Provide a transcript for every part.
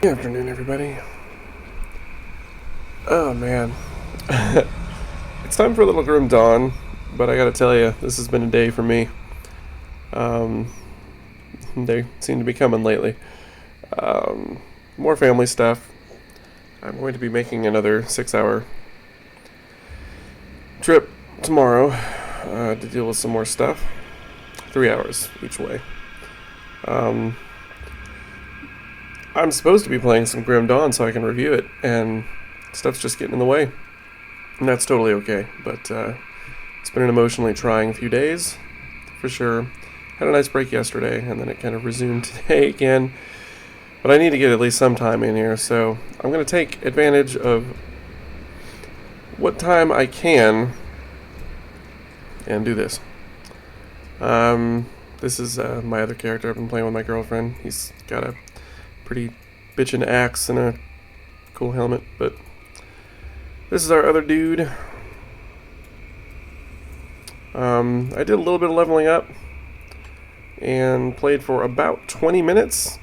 Good afternoon, everybody. Oh man, it's time for a little grim dawn, but I gotta tell you, this has been a day for me. Um, they seem to be coming lately. Um, More family stuff. I'm going to be making another 6-hour trip tomorrow to deal with some more stuff. 3 hours each way. Um, I'm supposed to be playing some Grim Dawn so I can review it, and stuff's just getting in the way. And that's totally okay, but it's been an emotionally trying few days, for sure. Had a nice break yesterday, and then it kind of resumed today again. But I need to get at least some time in here, so I'm going to take advantage of what time I can and do this. This is my other character I've been playing with my girlfriend. He's got a pretty bitchin' axe and a cool helmet, but this is our other dude. I did a little bit of leveling up and played for about 20 minutes.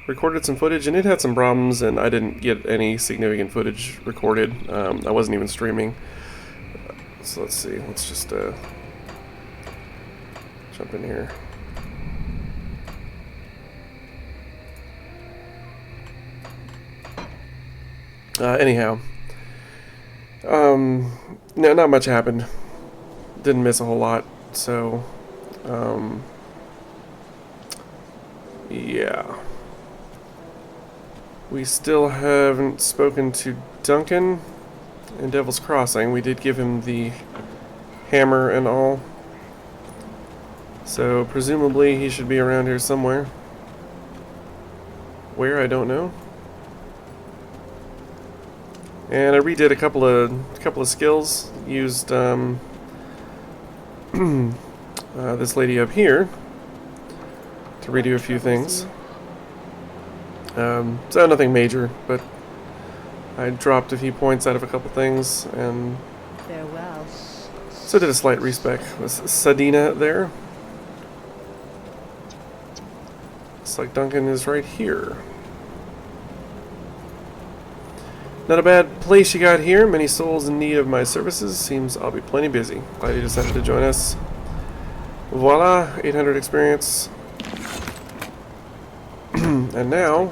Recorded some footage, and it had some problems, and I didn't get any significant footage recorded. I wasn't even streaming. So let's see. Let's just jump in here. Anyhow, no, not much happened. Didn't miss a whole lot. So, yeah. We still haven't spoken to Duncan in Devil's Crossing. We did give him the hammer and all. So presumably he should be around here somewhere. Where, I don't know. And I redid a couple of skills. Used this lady up here to redo a few things. So nothing major, but I dropped a few points out of a couple things, and farewell. So did a slight respec with Sadina there. Looks like Duncan is right here. Not a bad place you got here. Many souls in need of my services. Seems I'll be plenty busy. Glad you decided to join us. Voila, 800 experience. And now,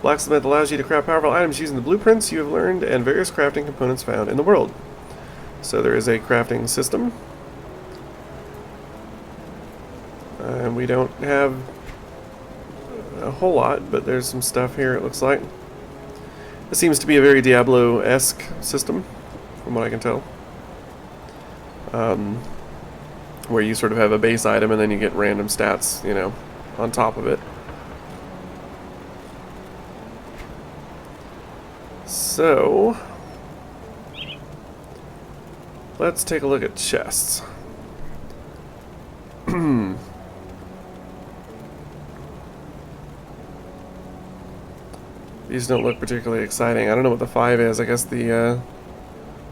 blacksmith allows you to craft powerful items using the blueprints you have learned and various crafting components found in the world. So there is a crafting system. And we don't have a whole lot, but there's some stuff here, it looks like. It seems to be a very Diablo-esque system, from what I can tell. Where you sort of have a base item and then you get random stats, you know, on top of it. So, let's take a look at chests. These don't look particularly exciting. I don't know what the 5 is. I guess the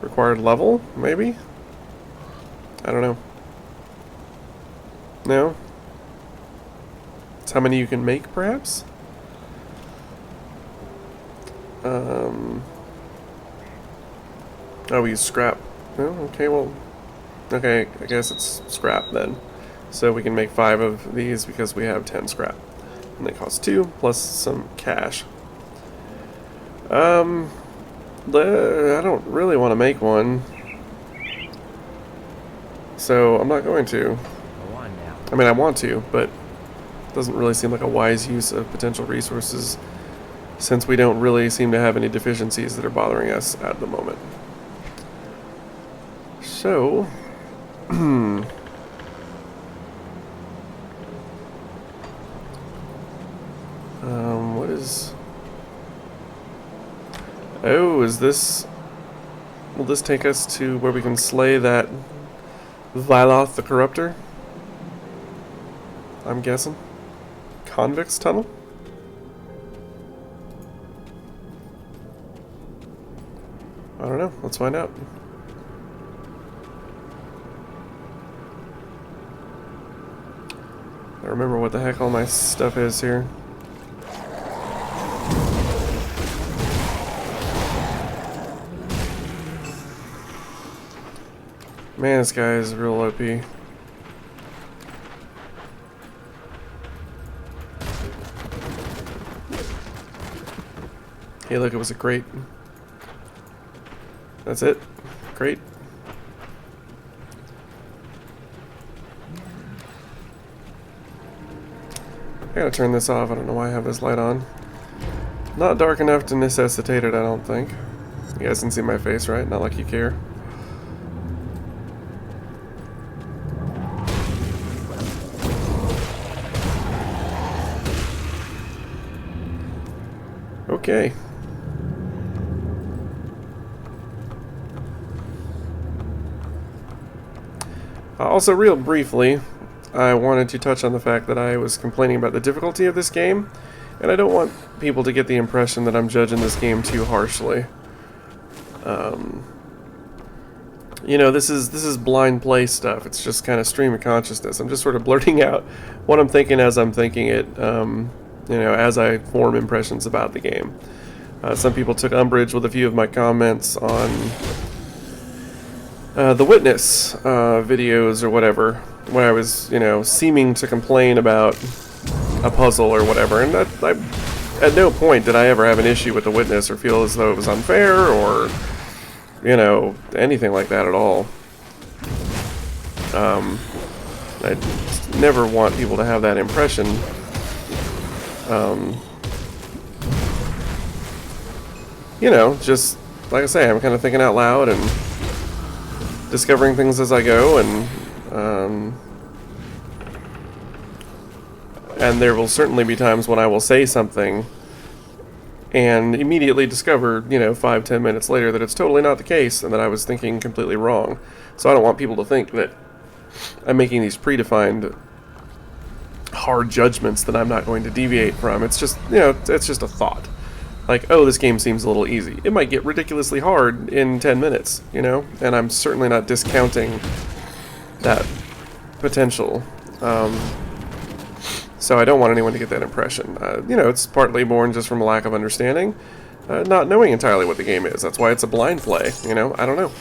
required level, maybe? I don't know. No? It's how many you can make, perhaps? Oh, we use scrap. Oh, okay, well... Okay, I guess it's scrap then. So we can make 5 of these because we have 10 scrap. And they cost 2, plus some cash. I don't really want to make one. So I'm not going to. I mean, I want to, but it doesn't really seem like a wise use of potential resources since we don't really seem to have any deficiencies that are bothering us at the moment. So, what is... Oh, is this... Will this take us to where we can slay that Viloth the Corruptor? I'm guessing. Convict's Tunnel? I don't know. Let's find out. I remember what the heck all my stuff is here. Man, this guy is real OP. Hey, look, it was a crate. That's it. Crate. I gotta turn this off. I don't know why I have this light on. Not dark enough to necessitate it, I don't think. You guys can see my face, right? Not like you care. Okay. Also, real briefly, I wanted to touch on the fact that I was complaining about the difficulty of this game, and I don't want people to get the impression that I'm judging this game too harshly. You know, this is blind play stuff. It's just kind of stream of consciousness. I'm just sort of blurting out what I'm thinking as I'm thinking it, you know, as I form impressions about the game. Some people took umbrage with a few of my comments on the Witness videos or whatever, when I was, you know, seeming to complain about a puzzle or whatever, and at no point did I ever have an issue with the Witness or feel as though it was unfair or, you know, anything like that at all. I never want people to have that impression. You know, just like I say, I'm kind of thinking out loud and discovering things as I go, and there will certainly be times when I will say something and immediately discover, you know, 5-10 minutes later that it's totally not the case and that I was thinking completely wrong. So I don't want people to think that I'm making these predefined hard judgments that I'm not going to deviate from. It's just, you know, it's just a thought. Like, oh, this game seems a little easy. It might get ridiculously hard in 10 minutes, you know? And I'm certainly not discounting that potential. So I don't want anyone to get that impression. You know, it's partly born just from a lack of understanding, not knowing entirely what the game is. That's why it's a blind play, you know? I don't know.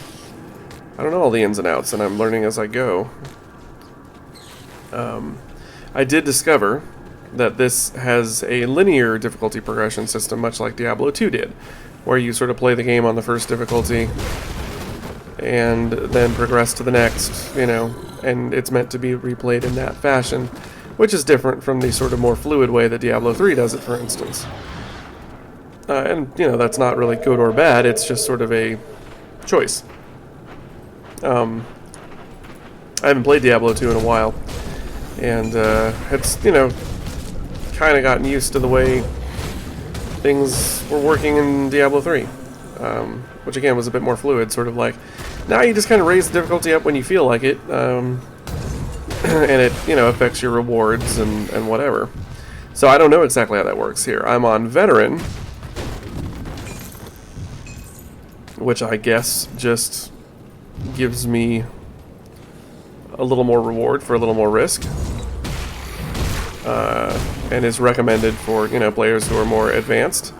I don't know all the ins and outs, and I'm learning as I go. I did discover that this has a linear difficulty progression system, much like Diablo 2 did, where you sort of play the game on the first difficulty and then progress to the next, you know, and it's meant to be replayed in that fashion, which is different from the sort of more fluid way that Diablo 3 does it, for instance. And, you know, that's not really good or bad, it's just sort of a choice. I haven't played Diablo 2 in a while, and it's, you know, kind of gotten used to the way things were working in Diablo 3, which again was a bit more fluid, sort of like, now you just kind of raise the difficulty up when you feel like it, and it, you know, affects your rewards and whatever. So I don't know exactly how that works here. I'm on Veteran, which I guess just gives me a little more reward for a little more risk. And is recommended for, you know, players who are more advanced.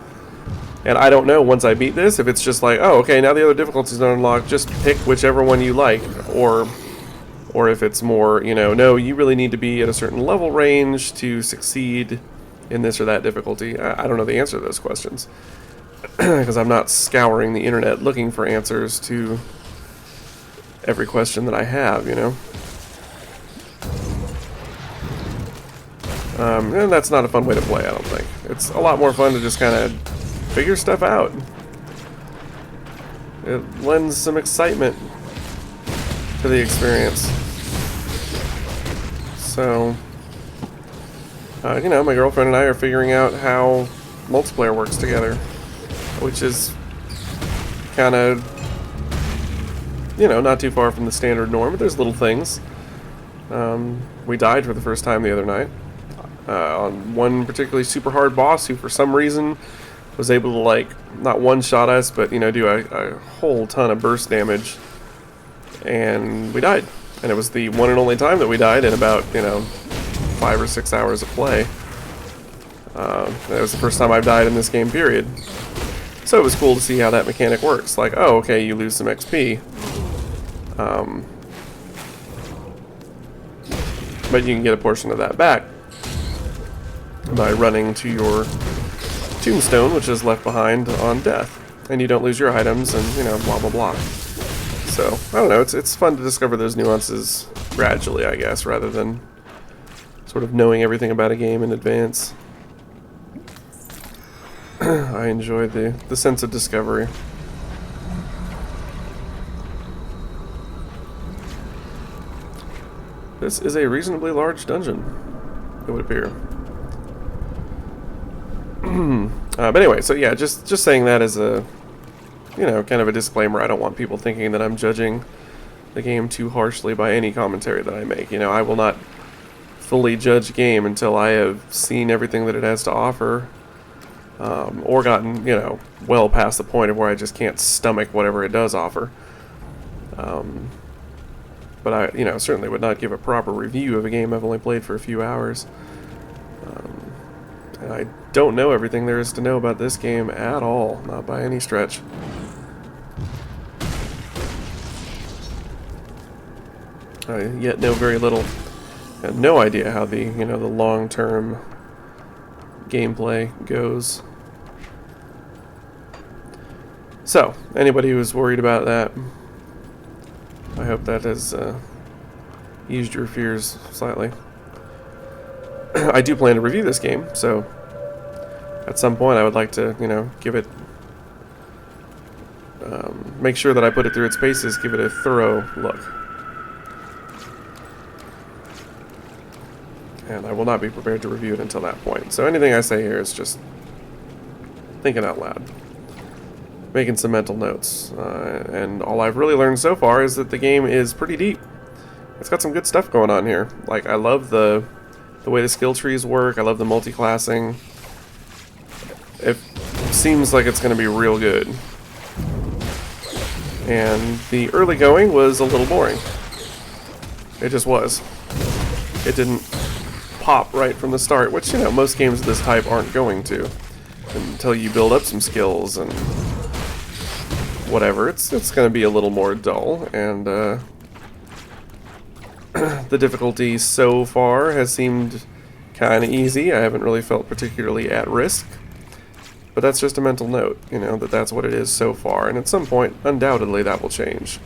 And I don't know, once I beat this, if it's just like, oh, okay, now the other difficulties are unlocked, just pick whichever one you like, or if it's more, you know, no, you really need to be at a certain level range to succeed in this or that difficulty. I don't know the answer to those questions, because I'm not scouring the internet looking for answers to every question that I have, you know. And that's not a fun way to play, I don't think. It's a lot more fun to just kind of figure stuff out. It lends some excitement to the experience. So, you know, my girlfriend and I are figuring out how multiplayer works together, which is kind of, you know, not too far from the standard norm, but there's little things. We died for the first time the other night. On one particularly super hard boss who for some reason was able to, like, not one-shot us, but, you know, do a whole ton of burst damage, and we died. And it was the one and only time that we died in about, you know, 5 or 6 hours of play. That was the first time I've died in this game, period. So it was cool to see how that mechanic works. Like, oh, okay, you lose some XP. But you can get a portion of that back by running to your tombstone, which is left behind on death. And you don't lose your items, and, you know, blah blah blah. So, I don't know, it's fun to discover those nuances gradually, I guess, rather than sort of knowing everything about a game in advance. I enjoy the sense of discovery. This is a reasonably large dungeon, it would appear. But anyway, so yeah, just saying that as a, you know, kind of a disclaimer. I don't want people thinking that I'm judging the game too harshly by any commentary that I make. You know, I will not fully judge a game until I have seen everything that it has to offer, or gotten, you know, well past the point of where I just can't stomach whatever it does offer. But I, you know, certainly would not give a proper review of a game I've only played for a few hours. And I don't know everything there is to know about this game at all, not by any stretch. I yet know very little. I have no idea how the, you know, the long-term gameplay goes. So, anybody who's worried about that, I hope that has eased your fears slightly. I do plan to review this game, so at some point I would like to, you know, give it, make sure that I put it through its paces, give it a thorough look. And I will not be prepared to review it until that point. So anything I say here is just thinking out loud, making some mental notes. And all I've really learned so far is that the game is pretty deep. It's got some good stuff going on here. Like, I love the way the skill trees work. I love the multi-classing. It seems like it's going to be real good. And the early going was a little boring. It just was. It didn't pop right from the start, which, you know, most games of this type aren't going to, until you build up some skills and whatever. It's going to be a little more dull, and the difficulty so far has seemed kind of easy. I haven't really felt particularly at risk, but that's just a mental note, you know, that's what it is so far, and at some point, undoubtedly, that will change.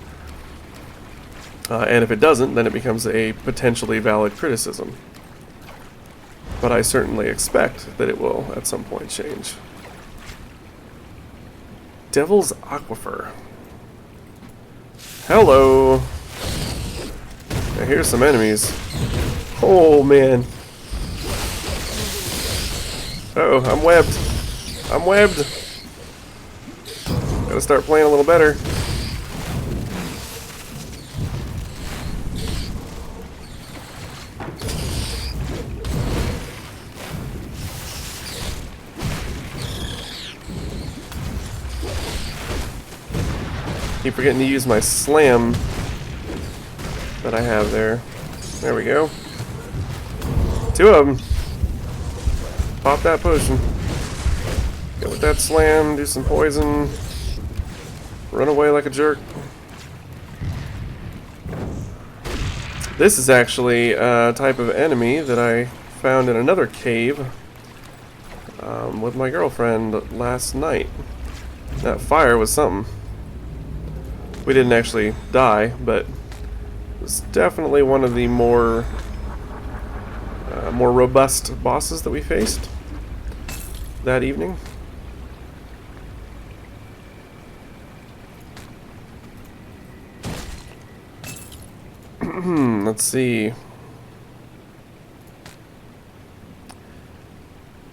And if it doesn't, then it becomes a potentially valid criticism. But I certainly expect that it will at some point change. Devil's Aquifer. Hello! Now here's some enemies. Oh man. Uh-oh, I'm webbed. I'm webbed. Gotta start playing a little better. Keep forgetting to use my slam that I have there. There we go. 2 of them. Pop that potion. Go with that slam, do some poison. Run away like a jerk. This is actually a type of enemy that I found in another cave with my girlfriend last night. That fire was something. We didn't actually die, but it was definitely one of the more robust bosses that we faced that evening. Let's see.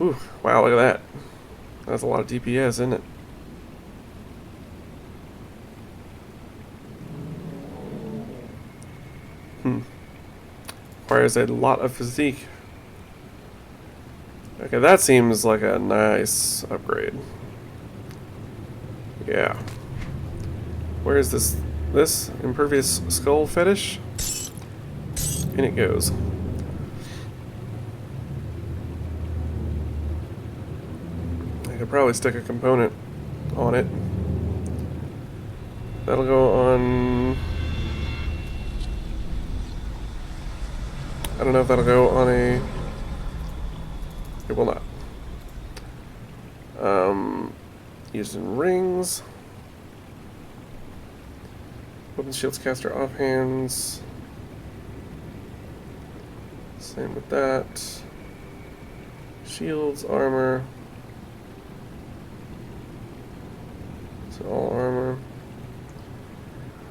Ooh, wow, look at that. That's a lot of DPS, isn't it? Requires a lot of physique. Okay, that seems like a nice upgrade. Yeah. Where is this? This impervious skull fetish? In it goes. I could probably stick a component on it. That'll go on... I don't know if that'll go on a... It will not. Using rings. Weapons, shields, caster, offhands. Same with that. Shields, armor. So all armor.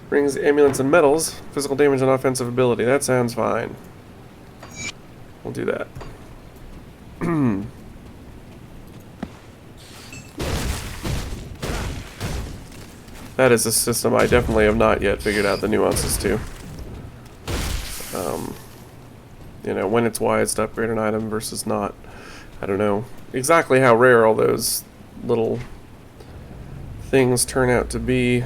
Rings, amulets, and medals. Physical damage and offensive ability. That sounds fine. We'll do that. That is a system I definitely have not yet figured out the nuances to. You know, when it's wise to upgrade an item versus not. I don't know exactly how rare all those little things turn out to be.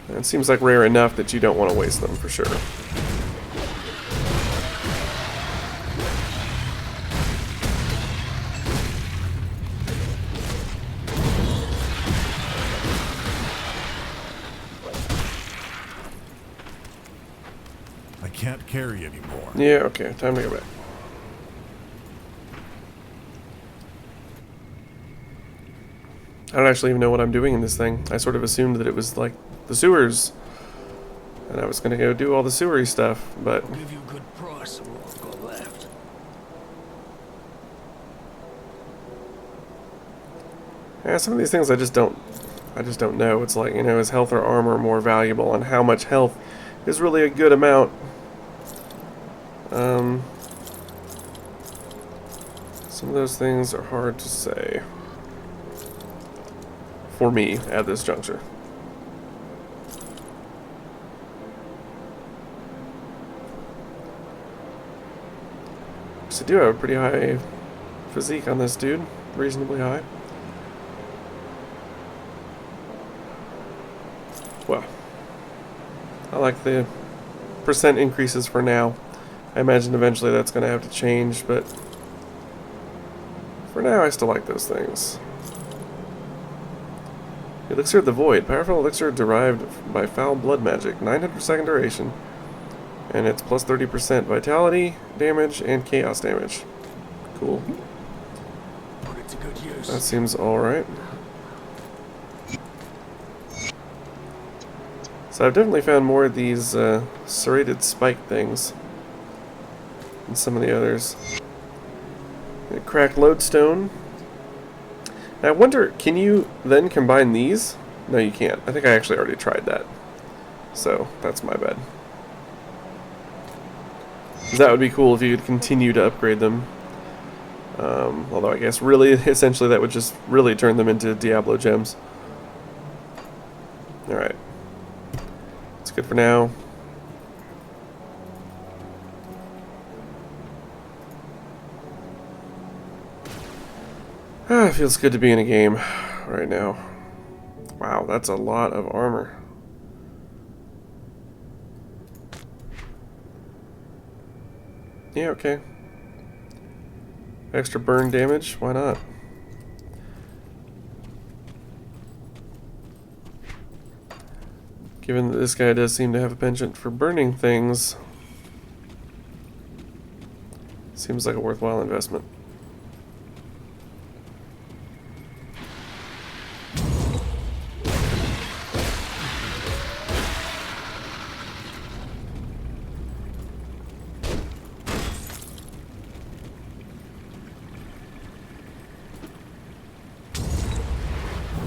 It seems like rare enough that you don't want to waste them for sure. I can't carry anymore. Yeah, okay, time to go back. I don't actually even know what I'm doing in this thing. I sort of assumed that it was like the sewers, and I was gonna go do all the sewery stuff, but... I'll give you a good price for what I've got left. Yeah, some of these things I just don't know. It's like, you know, is health or armor more valuable, and how much health is really a good amount. Some of those things are hard to say. For me, at this juncture. So I do have a pretty high physique on this dude. Reasonably high. Well, I like the percent increases for now. I imagine eventually that's going to have to change, but for now I still like those things. Elixir of the Void. Powerful elixir derived by foul blood magic. 900 second duration. And it's plus 30% vitality, damage, and chaos damage. Cool. Put it to good use. That seems alright. So I've definitely found more of these serrated spike things than some of the others. A cracked lodestone. Now I wonder, can you then combine these? No, you can't. I think I actually already tried that. So, that's my bad. That would be cool if you could continue to upgrade them. Although I guess really, essentially that would just really turn them into Diablo gems. Alright. It's good for now. Ah, it feels good to be in a game right now. Wow, that's a lot of armor. Yeah, okay. Extra burn damage, why not? Given that this guy does seem to have a penchant for burning things, seems like a worthwhile investment.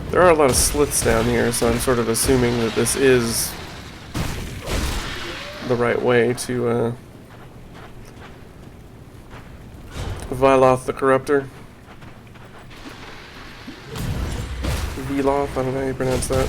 There are a lot of slits down here, so I'm sort of assuming that this is the right way to Viloth the Corruptor. Viloth, I don't know how you pronounce that.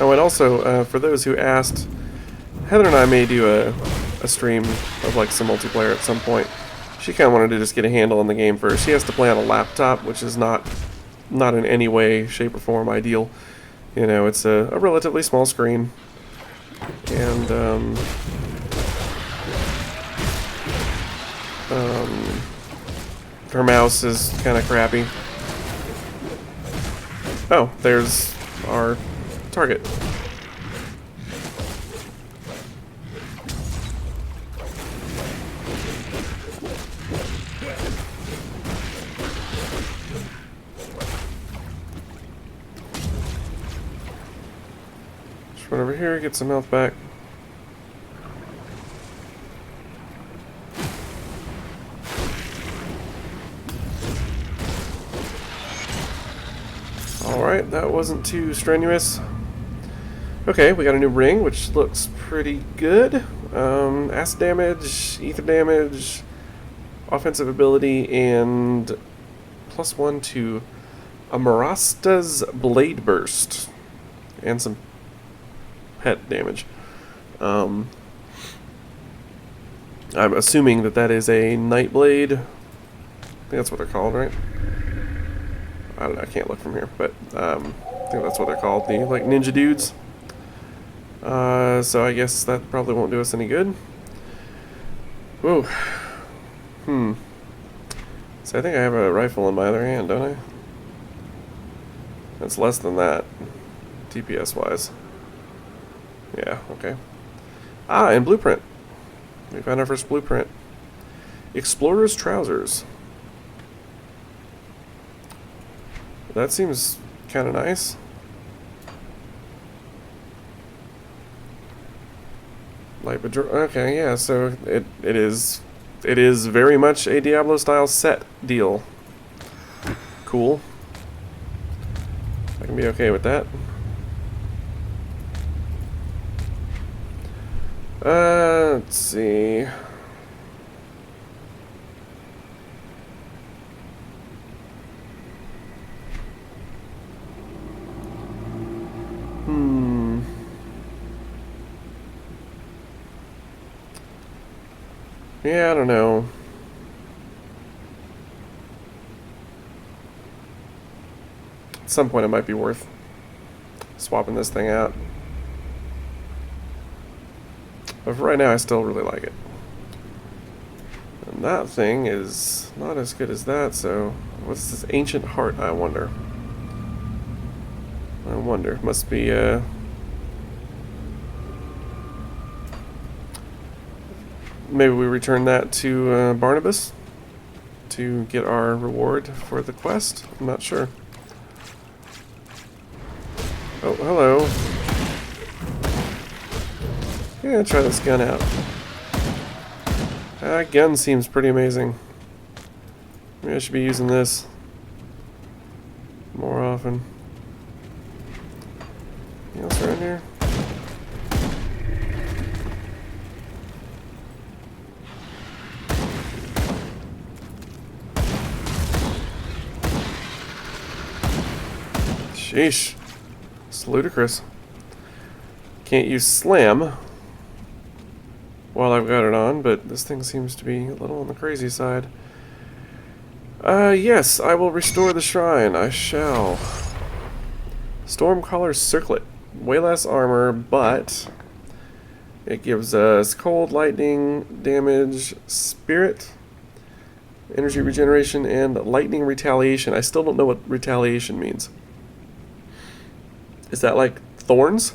Oh, and also, for those who asked, Heather and I may do a stream of like some multiplayer at some point. She kind of wanted to just get a handle on the game first. She has to play on a laptop, which is not in any way, shape, or form ideal. You know, it's a relatively small screen, and her mouse is kind of crappy. Oh, there's our target. Just run over here, get some health back. Alright, that wasn't too strenuous. Okay, we got a new ring, which looks pretty good. Acid damage, ether damage, offensive ability, and +1 to Amarasta's Blade Burst. And some pet damage. I'm assuming that is a Nightblade. I think that's what they're called, right? I don't know, I can't look from here, but I think that's what they're called, the like ninja dudes. So I guess that probably won't do us any good. Whoa. So I think I have a rifle in my other hand, don't I? That's less than that, TPS wise. Yeah, okay. Ah, and blueprint. We found our first blueprint. Explorer's trousers. That seems kind of nice. Okay, yeah. So it is very much a Diablo style set deal. Cool. I can be okay with that. Let's see. Yeah, I don't know. At some point it might be worth swapping this thing out. But for right now, I still really like it. And that thing is not as good as that, so what's this ancient heart, I wonder? I wonder. Must be, maybe we return that to Barnabas to get our reward for the quest? I'm not sure. Oh, hello. Yeah, try this gun out. That gun seems pretty amazing. Maybe I should be using this more often. Anything else around here? Sheesh. It's ludicrous. Can't use slam while I've got it on, but this thing seems to be a little on the crazy side. Yes, I will restore the shrine. I shall. Stormcaller Circlet. Way less armor, but it gives us cold, lightning, damage, spirit, energy regeneration, and lightning retaliation. I still don't know what retaliation means. Is that like thorns?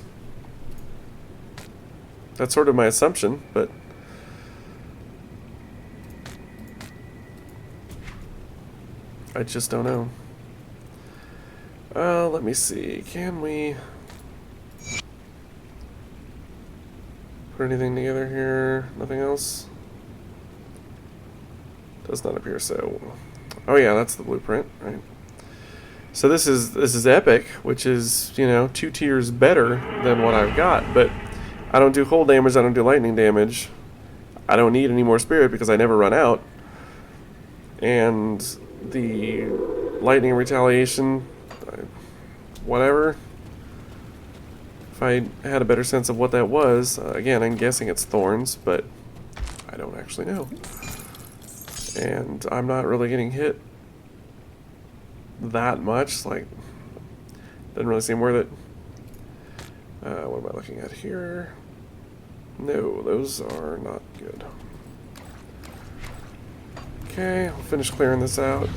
That's sort of my assumption, but I just don't know. Let me see. Can we put anything together here? Nothing else? Does not appear so. Oh yeah, that's the blueprint, right? So this is epic, which is, you know, 2 tiers better than what I've got, but I don't do cold damage, I don't do lightning damage. I don't need any more spirit because I never run out. And the lightning retaliation, whatever. If I had a better sense of what that was, again, I'm guessing it's thorns, but I don't actually know. And I'm not really getting hit that much, like, doesn't really seem worth it. What am I looking at here? No, those are not good. Okay, I'll finish clearing this out.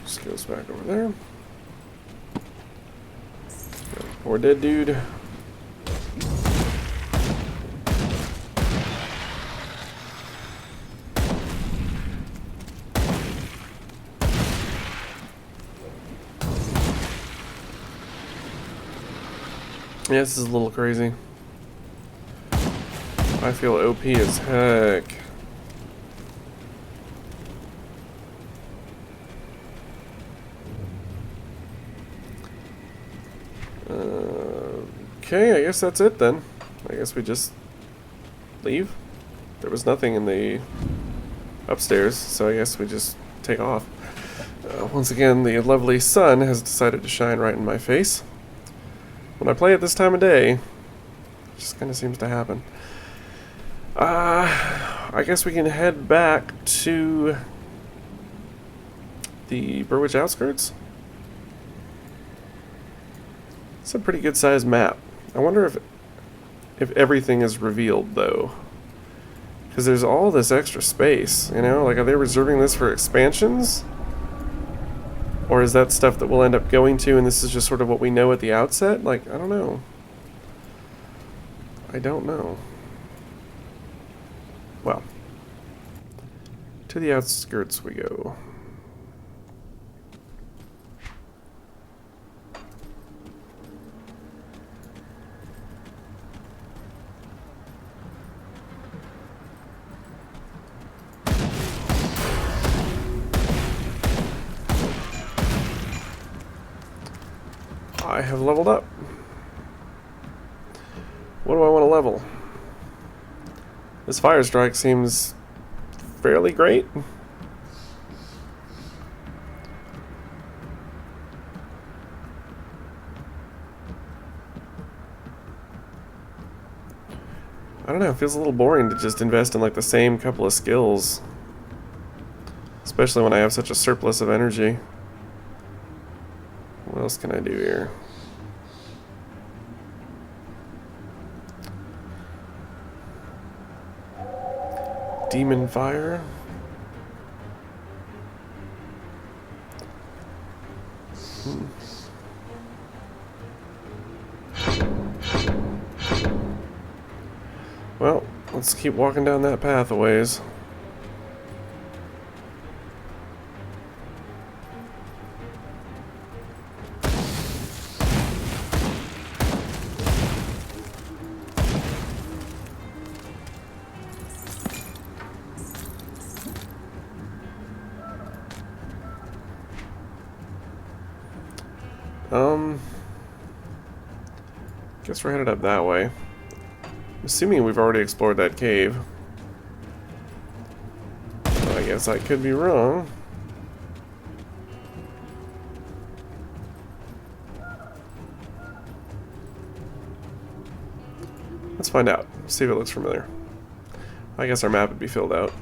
Just goes back over there. Poor dead dude. Yeah, this is a little crazy. I feel OP as heck. Okay, I guess that's it then. I guess we just leave. There was nothing in the upstairs, so I guess we just take off. Once again, the lovely sun has decided to shine right in my face. When I play it this time of day, it just kind of seems to happen. I guess we can head back to the Burwich outskirts. It's a pretty good sized map. I wonder if everything is revealed though, because there's all this extra space. You know, like, are they reserving this for expansions, or is that stuff that we'll end up going to, and this is just sort of what we know at the outset? Like, I don't know. I don't know. Well, to the outskirts we go. I have leveled up. What do I want to level? This fire strike seems fairly great. I don't know, it feels a little boring to just invest in like the same couple of skills. Especially when I have such a surplus of energy. What else can I do here? Demon fire. Well, let's keep walking down that path a ways. Guess we're headed up that way. I'm assuming we've already explored that cave. But I guess I could be wrong. Let's find out. See if it looks familiar. I guess our map would be filled out.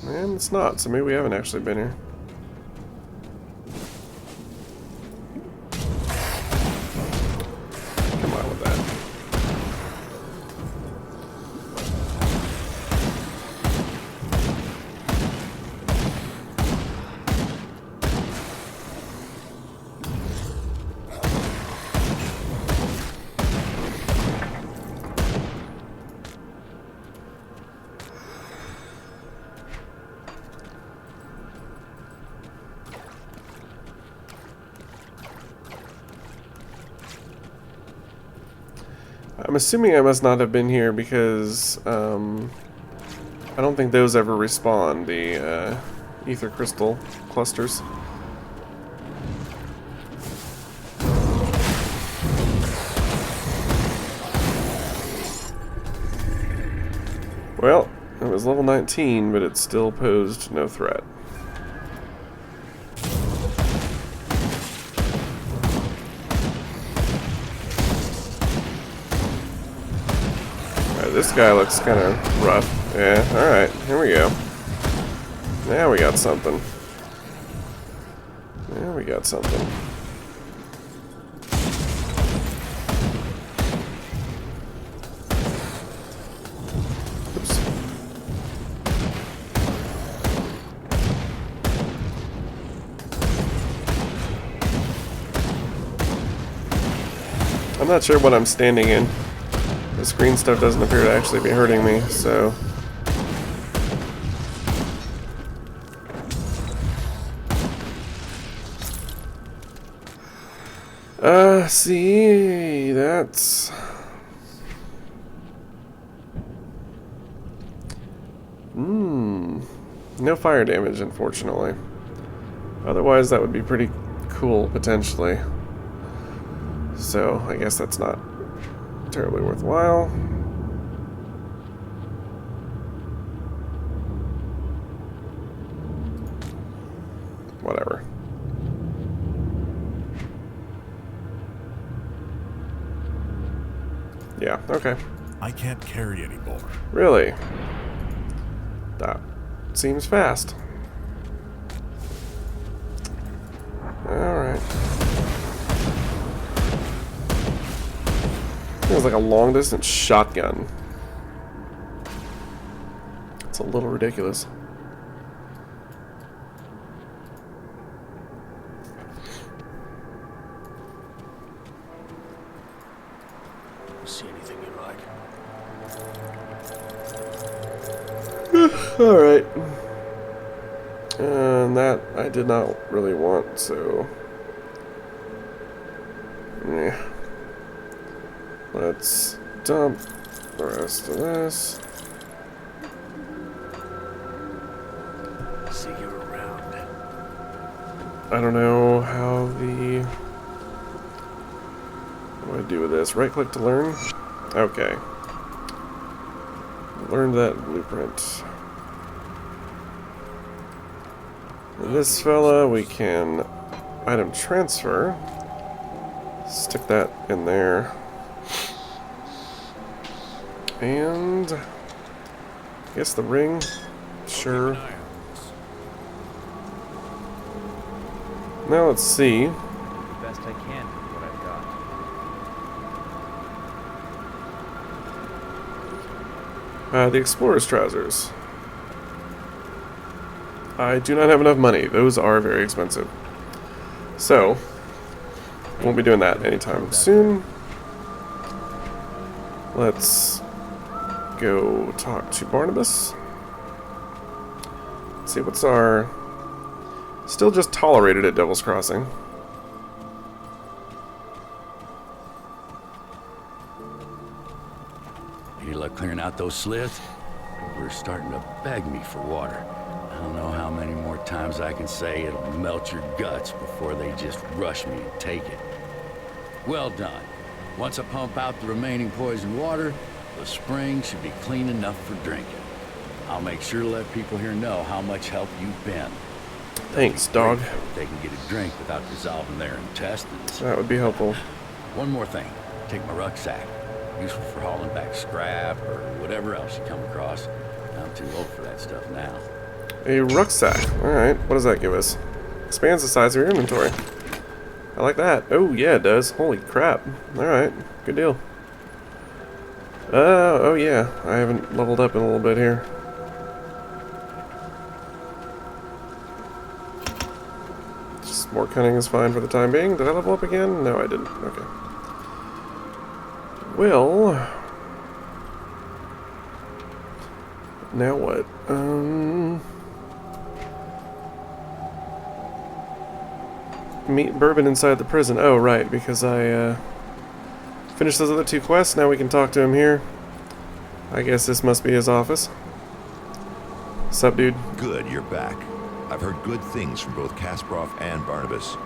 And it's not, so maybe we haven't actually been here. Come on with that. I'm assuming I must not have been here because I don't think those ever respawn, the ether crystal clusters. Well, it was level 19, but it still posed no threat. Alright, this guy looks kind of rough. Yeah, alright, here we go. Now we got something. Now we got something. Oops. I'm not sure what I'm standing in. The screen stuff doesn't appear to actually be hurting me, so... see, that's... No fire damage, unfortunately. Otherwise, that would be pretty cool, potentially. So, I guess that's not terribly worthwhile. Whatever. Yeah, okay. I can't carry anymore. Really? That seems fast. Alright. It was like a long distance shotgun. It's a little ridiculous. See anything you like? Alright. And that I did not really want, so... yeah. Let's dump the rest of this. See you around. I don't know how the... what do I do with this? Right click to learn? Okay. Learned that blueprint. And this fella we can item transfer. Stick that in there. And I guess the ring. Sure. Now let's see. The best I can with what I've got. The explorer's trousers. I do not have enough money. Those are very expensive. So, won't be doing that anytime soon. Let's go talk to Barnabas. Let's see, what's our... still just tolerated at Devil's Crossing. Any luck clearing out those sliths? They're starting to beg me for water. I don't know how many more times I can say it'll melt your guts before they just rush me and take it. Well done. Once I pump out the remaining poisoned water, the spring should be clean enough for drinking. I'll make sure to let people here know how much help you've been. Thanks, dog. They can get a drink without dissolving their intestines. That would be helpful. One more thing. Take my rucksack. Useful for hauling back scrap or whatever else you come across. I'm too old for that stuff now. A rucksack. Alright, what does that give us? Expands the size of your inventory. I like that. Oh, yeah, it does. Holy crap. Alright, good deal. Oh yeah, I haven't leveled up in a little bit here. Just more cunning is fine for the time being. Did I level up again? No, I didn't. Okay. Well... now what? Meet Bourbon inside the prison. Oh, right, because I, finished those other two quests. Now we can talk to him here. I guess this must be his office. Sup, dude? Good, you're back. I've heard good things from both Kasparov and Barnabas.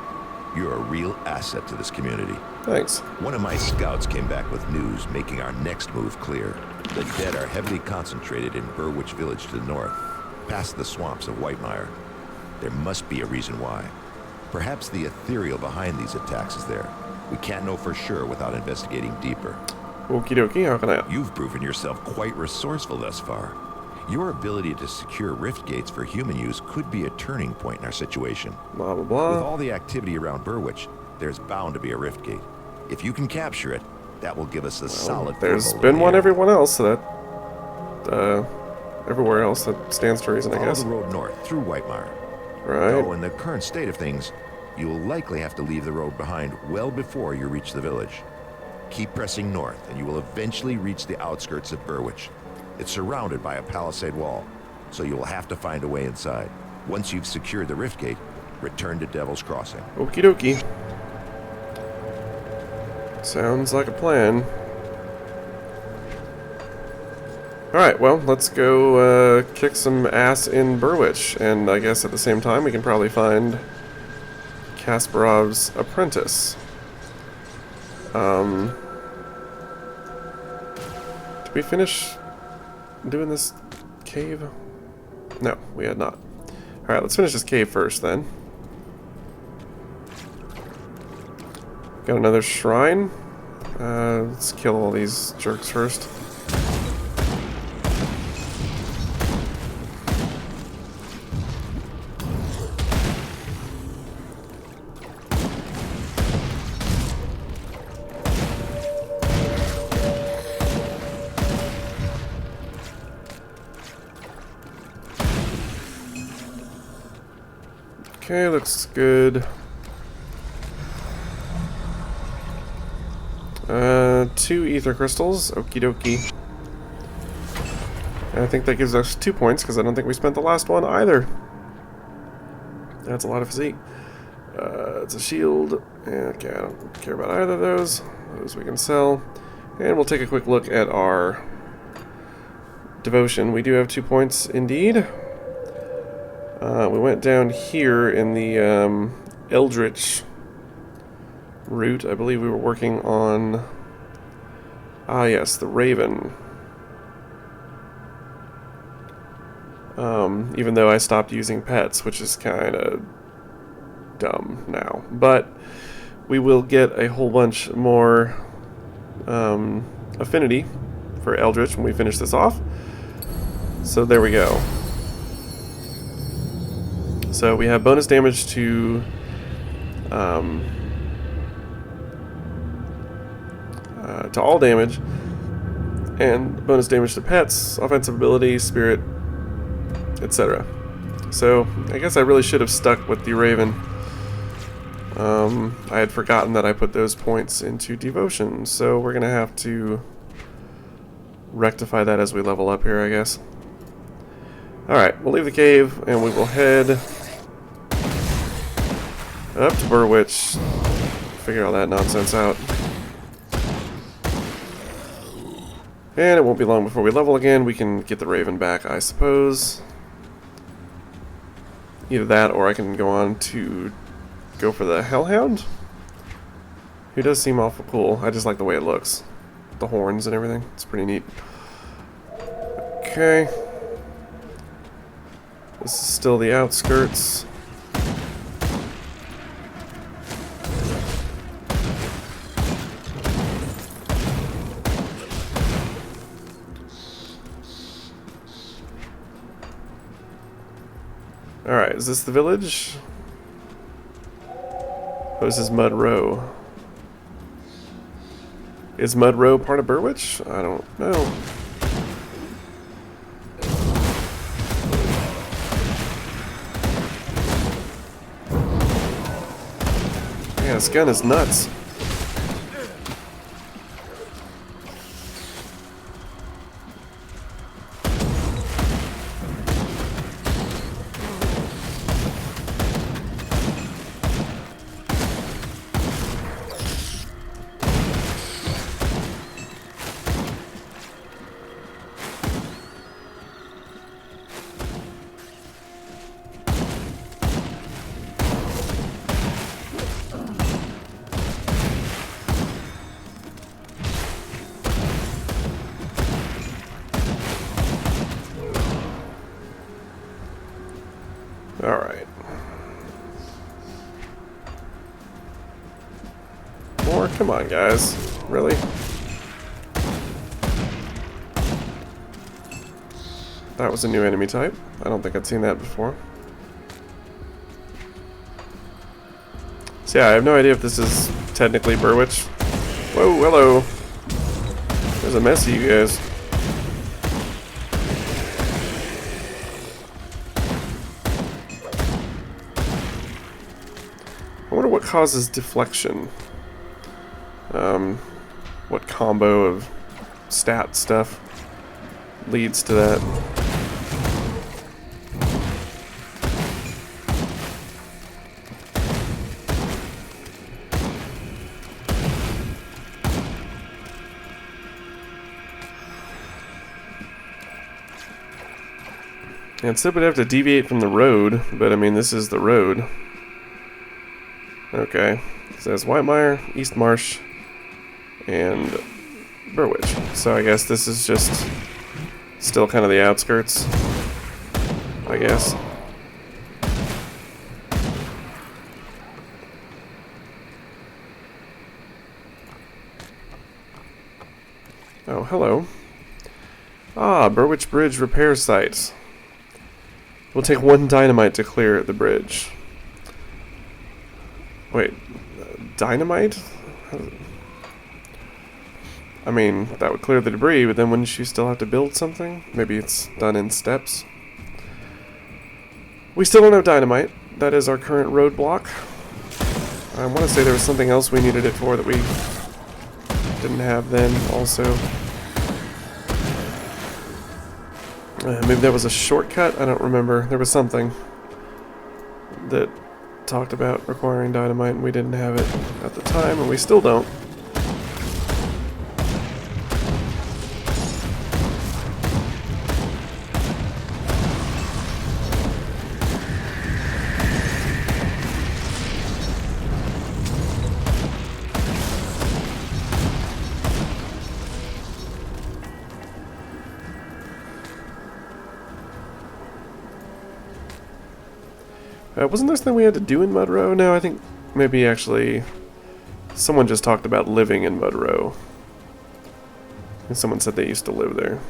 You're a real asset to this community. Thanks. One of my scouts came back with news making our next move clear. The dead are heavily concentrated in Burwich Village to the north, past the swamps of Whitemire. There must be a reason why. Perhaps the ethereal behind these attacks is there. We can't know for sure without investigating deeper. Okie dokie, how can I help? You've proven yourself quite resourceful thus far. Your ability to secure rift gates for human use could be a turning point in our situation. Blah, blah, blah. With all the activity around Burwich, there's bound to be a rift gate. If you can capture it, that will give us a solid There's foothold been in the one area. everywhere else, so that, everywhere else that stands to reason, I Follow guess. the road north through Whitemire. Right. Though in the current state of things, you will likely have to leave the road behind well before you reach the village. Keep pressing north, and you will eventually reach the outskirts of Burwich. It's surrounded by a palisade wall, so you will have to find a way inside. Once you've secured the rift gate, return to Devil's Crossing. Okie dokie. Sounds like a plan. Alright, well, let's go kick some ass in Burwich, and I guess at the same time we can probably find Kasparov's apprentice. Did we finish doing this cave? No, we had not. Alright, let's finish this cave first then. Got another shrine. Let's kill all these jerks first. Okay, looks good. 2 ether crystals. Okie dokie. And I think that gives us 2 points, because I don't think we spent the last one either. That's a lot of physique. It's a shield. Okay, I don't care about either of those. Those we can sell. And we'll take a quick look at our devotion. We do have 2 points indeed. We went down here in the Eldritch route. I believe we were working on... Ah, yes, the Raven. Even though I stopped using pets, which is kind of dumb now. But we will get a whole bunch more affinity for Eldritch when we finish this off. So there we go. So we have bonus damage to all damage, and bonus damage to pets, offensive ability, spirit, etc. So I guess I really should have stuck with the Raven. I had forgotten that I put those points into devotion, so we're gonna have to rectify that as we level up here, I guess. Alright, we'll leave the cave and we will head up to Burwich, figure all that nonsense out. And it won't be long before we level again. We can get the Raven back, I suppose. Either that, or I can go on to go for the Hellhound, who does seem awful cool. I just like the way it looks. The horns and everything. It's pretty neat. Okay. This is still the outskirts. Alright, is this the village? Oh, this is Mud Row. Is Mud Row part of Burwich? I don't know. Yeah, this gun is nuts. Alright. More? Come on, guys. Really? That was a new enemy type. I don't think I'd seen that before. So yeah, I have no idea if this is technically Burwitch. Whoa, hello. There's a mess of you guys. I wonder what causes deflection. What combo of stat stuff leads to that? And it would have to deviate from the road, but I mean, this is the road. Okay. It says Whitemire, East Marsh, and Burwitch. So I guess this is just still kind of the outskirts, I guess. Oh, hello. Ah, Burwitch Bridge repair site. We'll take 1 dynamite to clear the bridge. Wait, dynamite? I mean, that would clear the debris, but then wouldn't you still have to build something? Maybe it's done in steps. We still don't have dynamite. That is our current roadblock. I want to say there was something else we needed it for that we didn't have then also. Maybe that was a shortcut? I don't remember. There was something that talked about requiring dynamite and we didn't have it at the time, and we still don't. Wasn't there something we had to do in Mudrow? No, I think maybe actually someone just talked about living in Mudrow. And someone said they used to live there.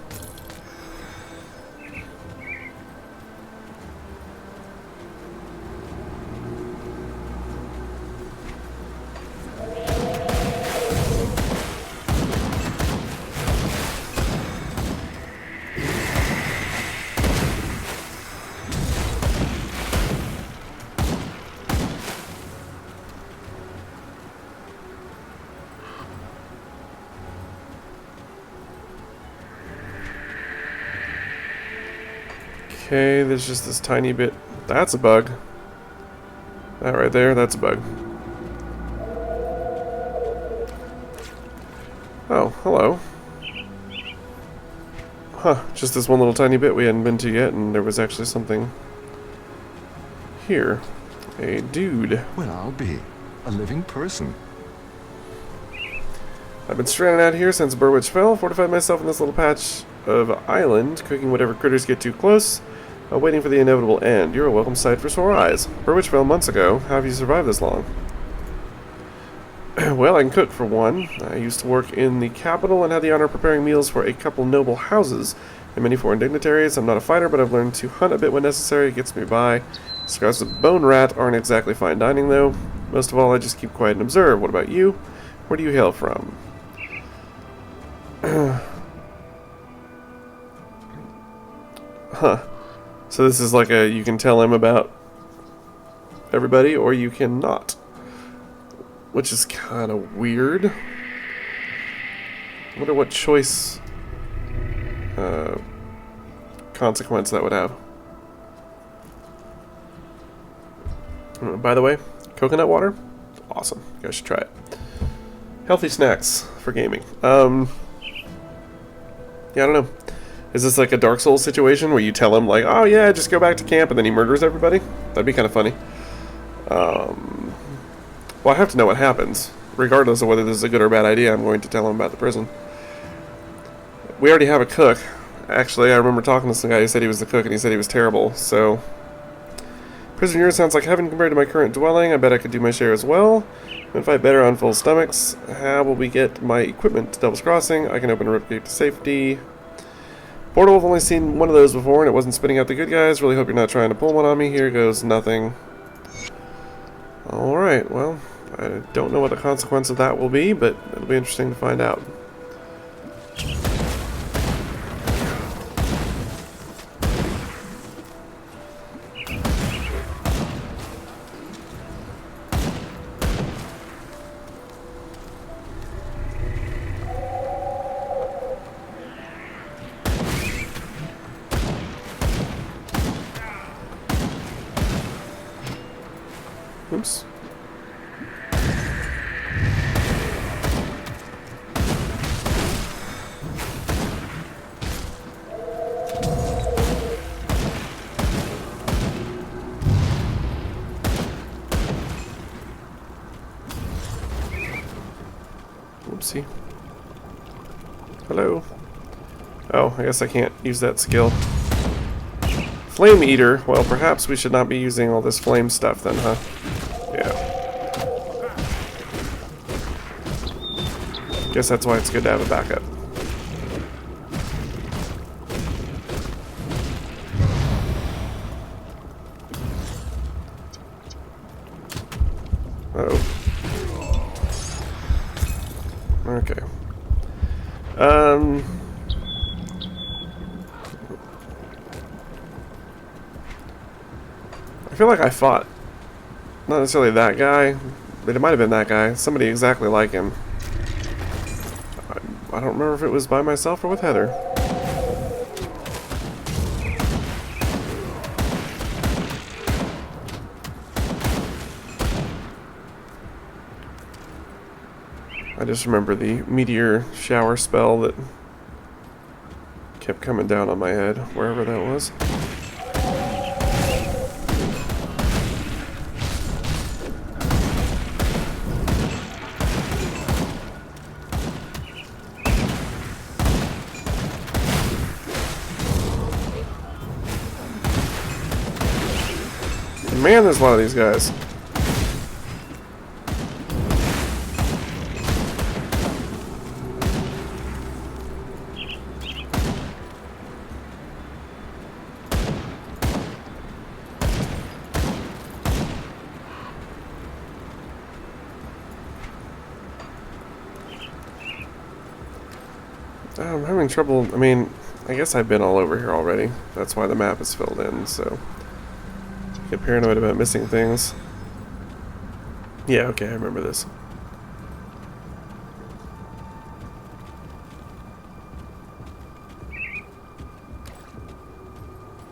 Okay, there's just this tiny bit. That's a bug. That right there, that's a bug. Oh, hello. Huh, just this one little tiny bit we hadn't been to yet, and there was actually something here. A dude. Well, I'll be a living person. I've been stranded out here since Burwitch fell, fortified myself in this little patch of island, cooking whatever critters get too close, waiting for the inevitable end. You're a welcome sight for sore eyes. Burwitch fell months ago. How have you survived this long? Well, I can cook for one. I used to work in the capital and had the honor of preparing meals for a couple noble houses and many foreign dignitaries. I'm not a fighter, but I've learned to hunt a bit when necessary. It gets me by. Scars with bone rat aren't exactly fine dining, though. Most of all, I just keep quiet and observe. What about you? Where do you hail from? Huh. So this is like a, you can tell him about everybody, or you cannot. Which is kind of weird. I wonder what choice consequence that would have. By the way, coconut water? Awesome. You guys should try it. Healthy snacks for gaming. Yeah, I don't know. Is this like a Dark Souls situation where you tell him, like, oh yeah, just go back to camp, and then he murders everybody? That'd be kind of funny. Well, I have to know what happens. Regardless of whether this is a good or bad idea, I'm going to tell him about the prison. We already have a cook. Actually, I remember talking to some guy who said he was the cook, and he said he was terrible, so Prison here sounds like heaven compared to my current dwelling. I bet I could do my share as well. And fight better on full stomachs. How will we get my equipment to Devil's Crossing? I can open a rip gate to safety. Portal, I've only seen one of those before and it wasn't spitting out the good guys. Really hope you're not trying to pull one on me. Here goes nothing. Alright, well, I don't know what the consequence of that will be, but it'll be interesting to find out. Oops. Whoopsie. Hello. Oh, I guess I can't use that skill. Flame Eater. Well, perhaps we should not be using all this flame stuff then, huh? Yeah. Guess that's why it's good to have a backup. Uh-oh. Okay. I feel like I fought not necessarily that guy, but it might have been that guy. Somebody exactly like him. I don't remember if it was by myself or with Heather. I just remember the meteor shower spell that kept coming down on my head, wherever that was. Man, there's a lot of these guys. I'm having trouble. I mean, I guess I've been all over here already. That's why the map is filled in, so get paranoid about missing things. Yeah, okay, I remember this.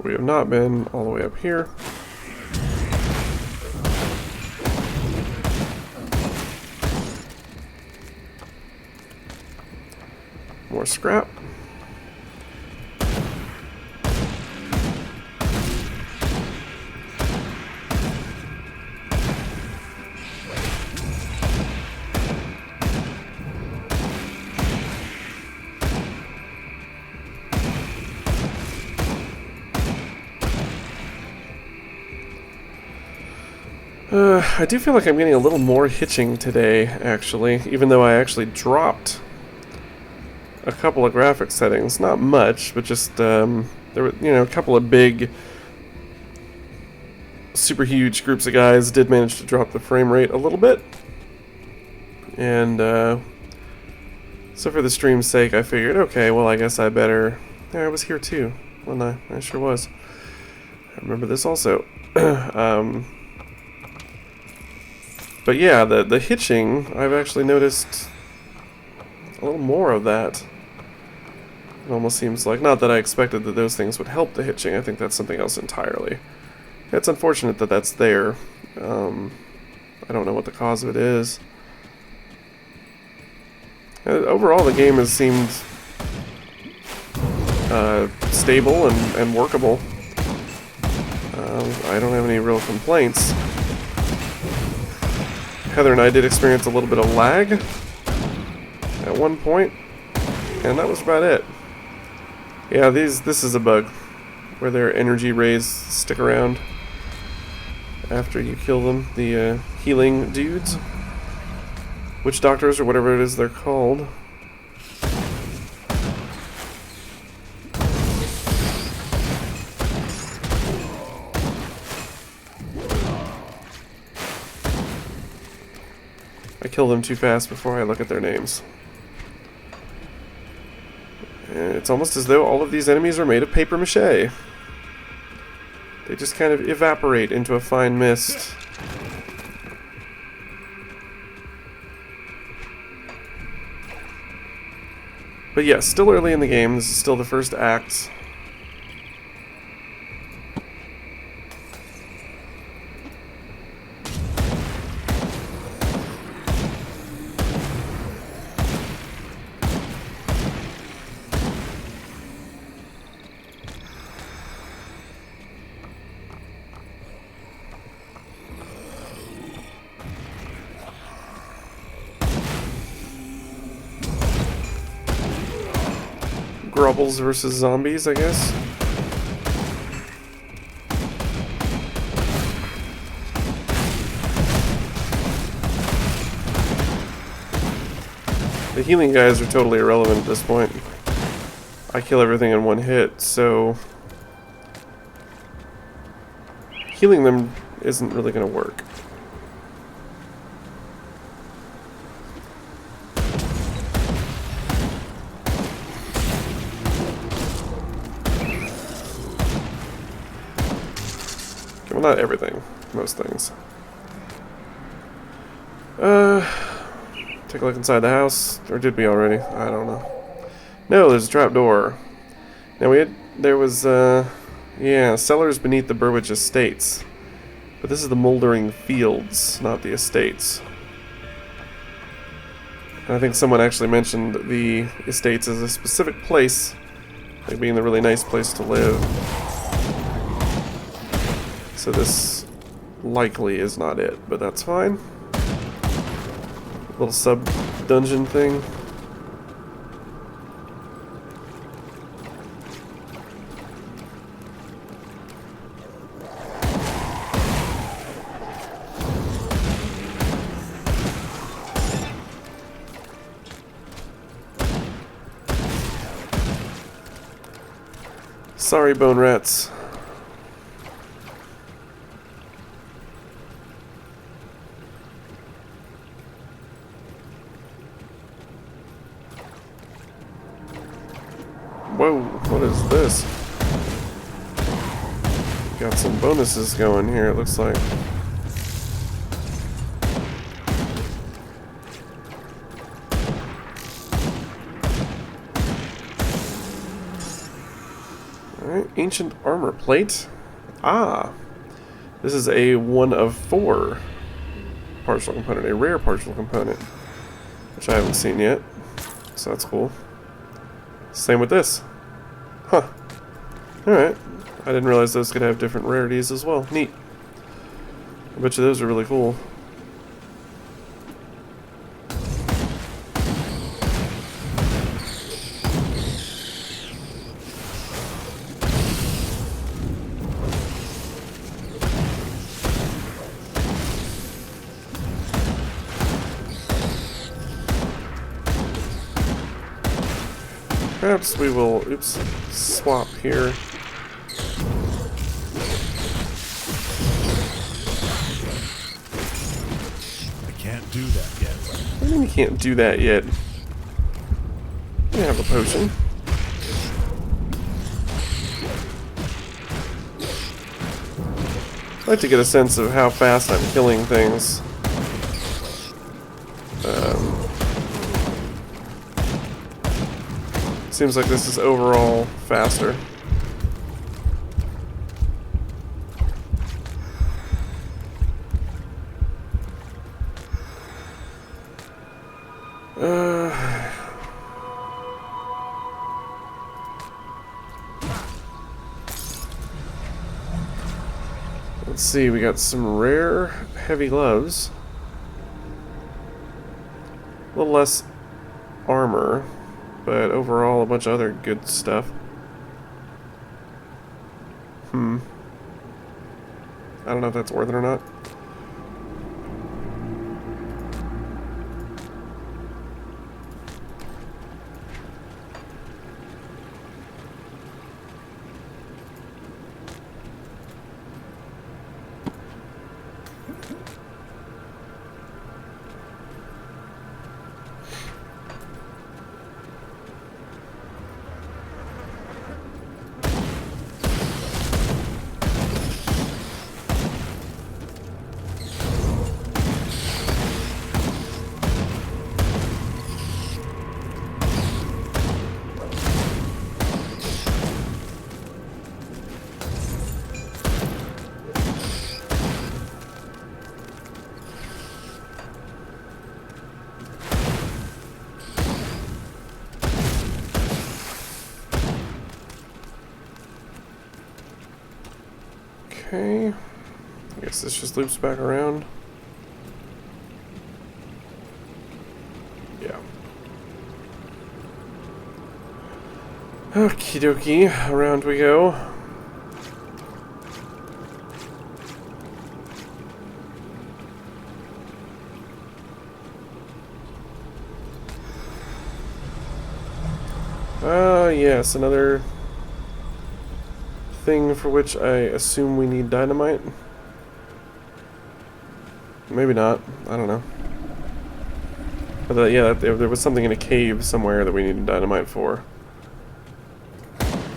We have not been all the way up here. More scrap. I do feel like I'm getting a little more hitching today, actually, even though I actually dropped a couple of graphic settings. Not much, but just, there were, you know, a couple of big, super huge groups of guys did manage to drop the frame rate a little bit. And, so for the stream's sake, I figured, okay, well, I guess I better... Yeah, I was here too, wasn't I? I sure was. I remember this also. But yeah, the hitching, I've actually noticed a little more of that. It almost seems like, not that I expected that those things would help the hitching, I think that's something else entirely. It's unfortunate that that's there. I don't know what the cause of it is. Overall, the game has seemed stable and workable. I don't have any real complaints. Heather and I did experience a little bit of lag at one point, and that was about it. Yeah, this is a bug where their energy rays stick around. after you kill them, the healing dudes. Witch doctors, or whatever it is they're called. I kill them too fast before I look at their names. And it's almost as though all of these enemies are made of paper mache. They just kind of evaporate into a fine mist. But yes, still early in the game. This is still the first act. Grubbles versus zombies, I guess. The healing guys are totally irrelevant at this point. I kill everything in one hit, so healing them isn't really going to work. Well, not everything. Most things. Take a look inside the house. Or did we already? I don't know. No, there's a trap door. Now there was, yeah, cellars beneath the Burwich estates. But this is the Moldering Fields, not the estates. And I think someone actually mentioned the estates as a specific place, like being the really nice place to live. So this likely is not it, but that's fine. Little sub-dungeon thing. Sorry, bone rats. Whoa, what is this? Got some bonuses going here, it looks like. Alright, ancient armor plate. Ah! This is a 1 of 4 partial component, a rare partial component, which I haven't seen yet, so that's cool. Same with this. Huh. Alright. I didn't realize those could have different rarities as well. Neat. I bet you those are really cool. Perhaps we will, oops, swap here. I can't do that yet. What do you mean you can't do that yet? You have a potion. I'd like to get a sense of how fast I'm killing things. Seems like this is overall faster. Let's see, we got some rare heavy gloves. A little less armor, but overall a bunch of other good stuff. I don't know if that's worth it or not. Okay, I guess this just loops back around. Yeah. Okie dokie, around we go. Yes, another thing for which I assume we need dynamite. Maybe not. I don't know. But yeah, there was something in a cave somewhere that we needed dynamite for.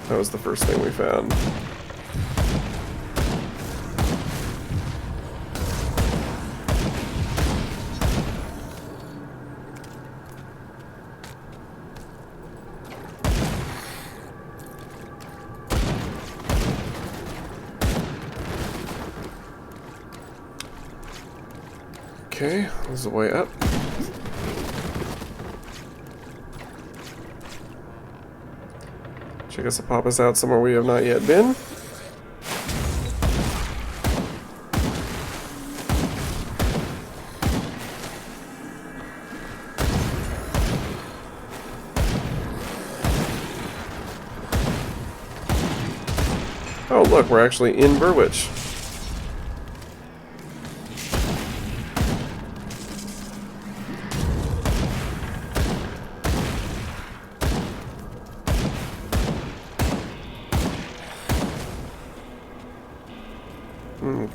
That was the first thing we found. Okay, this is the way up. Which I guess will pop us out somewhere we have not yet been. Oh look, we're actually in Burwitch.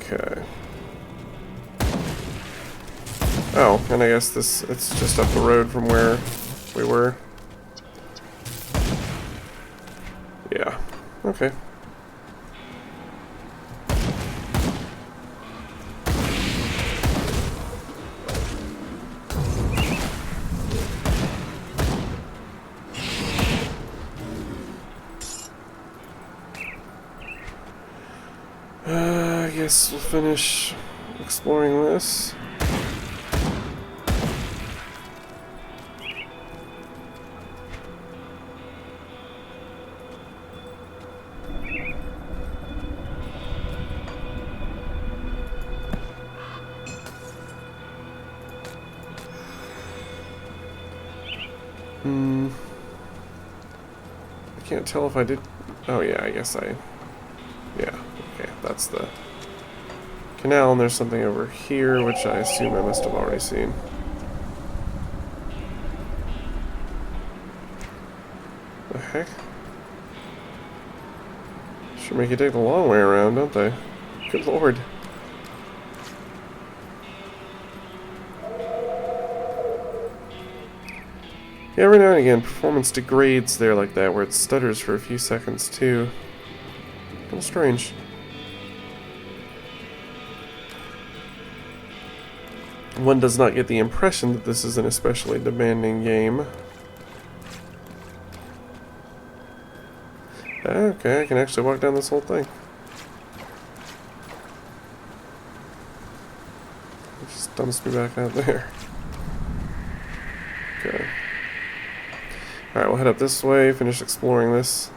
Okay. Oh, and I guess it's just up the road from where we were. Yeah. Okay. I guess we'll finish exploring this. I can't tell if I did. Oh yeah, I guess I. Yeah, okay, that's the canal, and there's something over here, which I assume I must have already seen. The heck? Sure make you take the long way around, don't they? Good lord. Yeah, every now and again, performance degrades there like that, where it stutters for a few seconds, too. A little strange. One does not get the impression that this is an especially demanding game. Okay, I can actually walk down this whole thing. It just dumps me back out there. Okay. Alright, we'll head up this way, finish exploring this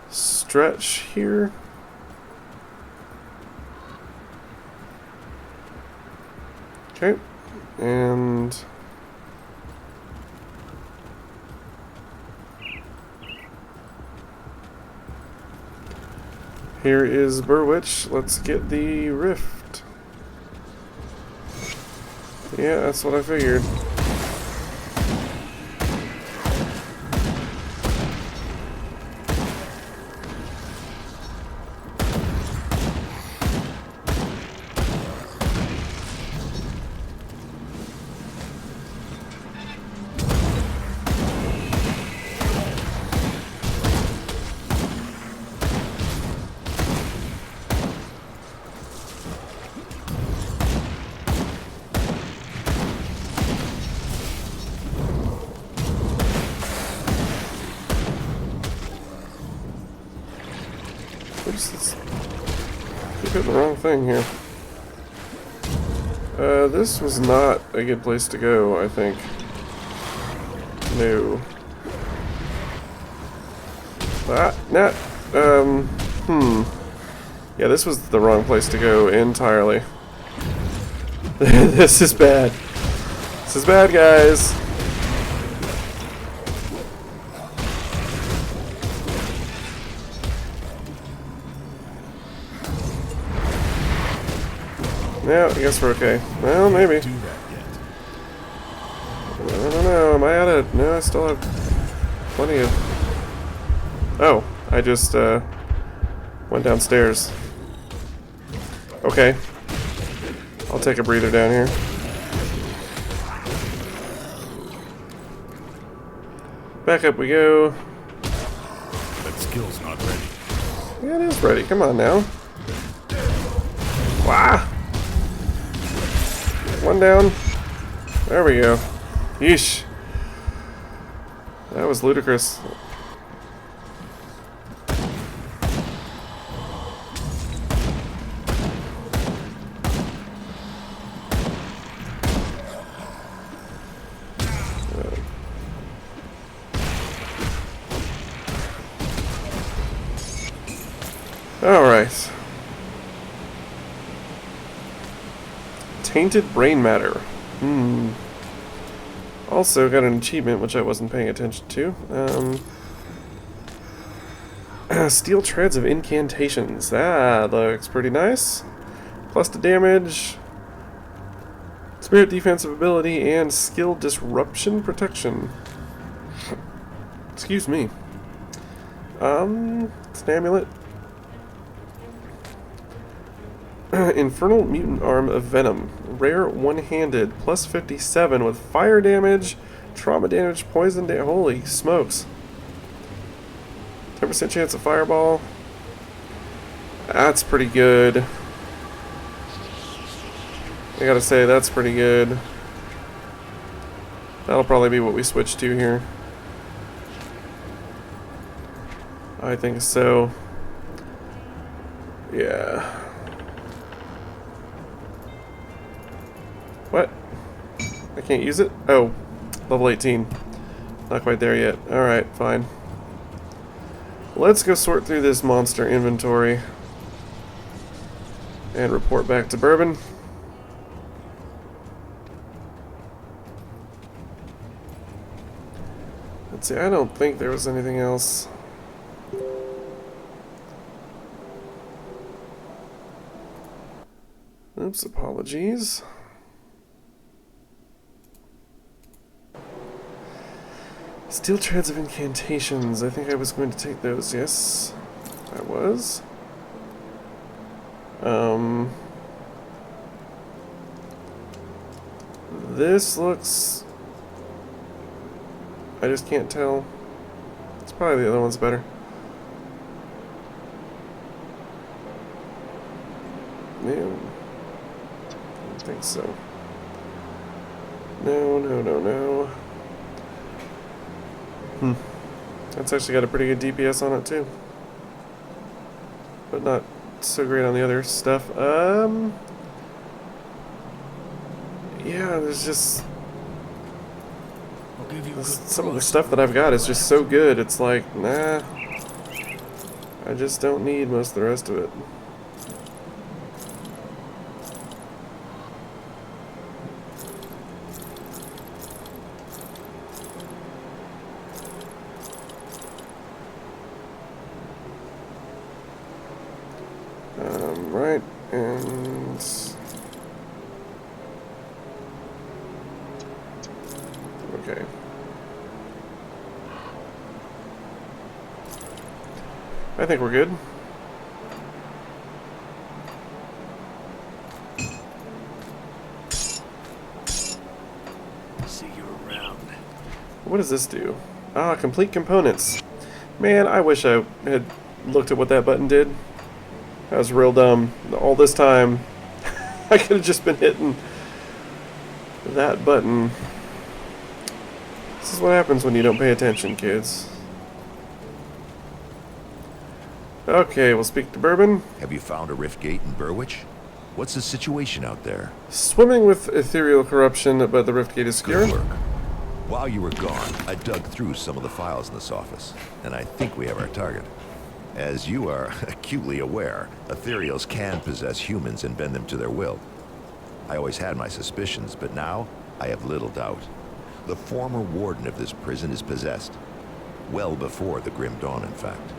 stretch here. Okay, and Here is Burwitch. Let's get the rift. Yeah, that's what I figured. Oops, let's keep hitting the wrong thing here. This was not a good place to go, I think. No. Yeah, this was the wrong place to go entirely. This is bad. This is bad, guys. Yeah, I guess we're okay. Well, maybe. Do that yet. I don't know. Am I out of... No, I still have plenty of... Oh, I just went downstairs. Okay. I'll take a breather down here. Back up we go. That skill's not ready. Yeah, it is ready. Come on now. Wah! One down. There we go. Yeesh. That was ludicrous. Alright. Tainted brain matter. Also got an achievement which I wasn't paying attention to. Steel treads of incantations. That looks pretty nice. Plus to damage, spirit defensive ability, and skill disruption protection. Excuse me. It's an amulet. Infernal Mutant Arm of Venom. Rare one-handed. Plus 57 with fire damage, trauma damage, poison damage. Holy smokes. 10% chance of fireball. That's pretty good. I gotta say, that's pretty good. That'll probably be what we switch to here. I think so. Yeah. What? I can't use it? Oh, level 18. Not quite there yet. Alright, fine. Let's go sort through this monster inventory and report back to Bourbon. Let's see, I don't think there was anything else. Oops, apologies. Steel treads of incantations. I think I was going to take those. Yes, I was. This looks... I just can't tell. It's probably the other one's better. No. I don't think so. No, no, no, no. That's actually got a pretty good DPS on it too. But not so great on the other stuff. Yeah, there's just... I'll give you a good some of the thrust. stuff that I've got is just so good, it's like, nah. I just don't need most of the rest of it. And... okay. I think we're good. See you around. What does this do? Ah, complete components. Man, I wish I had looked at what that button did. That was real dumb. All this time, I could have just been hitting that button. This is what happens when you don't pay attention, kids. Okay, we'll speak to Bourbon. Have you found a rift gate in Burwitch? What's the situation out there? Swimming with ethereal corruption, but the rift gate is secure. Good work. While you were gone, I dug through some of the files in this office, and I think we have our target. As you are acutely aware, ethereals can possess humans and bend them to their will. I always had my suspicions, but now I have little doubt. The former warden of this prison is possessed. Well before the Grim Dawn, in fact.